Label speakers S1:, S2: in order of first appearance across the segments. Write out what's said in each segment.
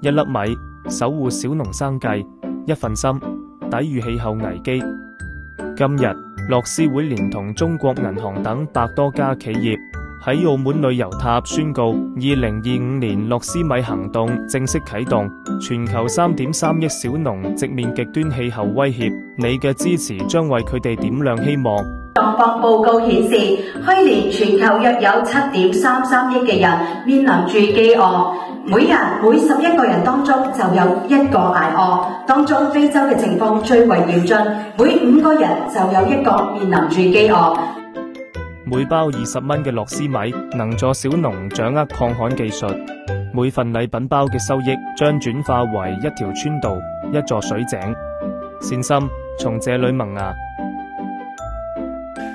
S1: 1粒米，守護小農生計，一份心，抵禦氣候危機。今日，樂施會連同中國銀行等百多家企業喺澳門旅遊塔宣告，2025年樂施米行動正式啟動，全球3.3億小農直面極端氣候威脅，你嘅支持將為佢哋點亮希望。
S2: 狀況報告顯示，去年全球約有7.33億嘅人面臨住飢餓，每11個人當中就有1個捱餓，當中非洲嘅情況最為嚴峻，每5個人就有1個面臨住飢餓。
S1: 每包20蚊嘅樂施米能助小農掌握抗旱技術，每份禮品包嘅收益將轉化為一條村道、一座水井，善心從這裏萌芽。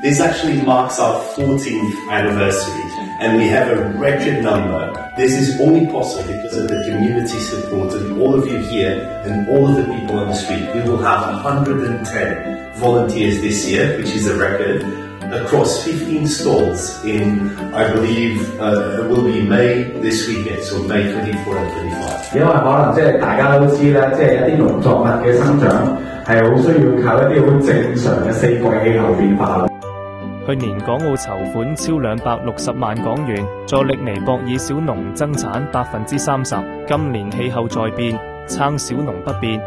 S3: This actually marks our 14th anniversary, and we have a record number. This is only possible because of the community support of all of you here and all of the people on the street. We will have 110 volunteers this year, which is a record, across 15 stalls in, I believe, will be May this weekend, so May 24 and 25.
S4: 因為可能大家都知啦，一啲農作物嘅生長係好需要靠一啲好正常嘅四季氣候變化。
S1: 去年港澳籌款超260萬港元，助力尼泊爾小農增產30%。今年氣候在變，撐小農不變。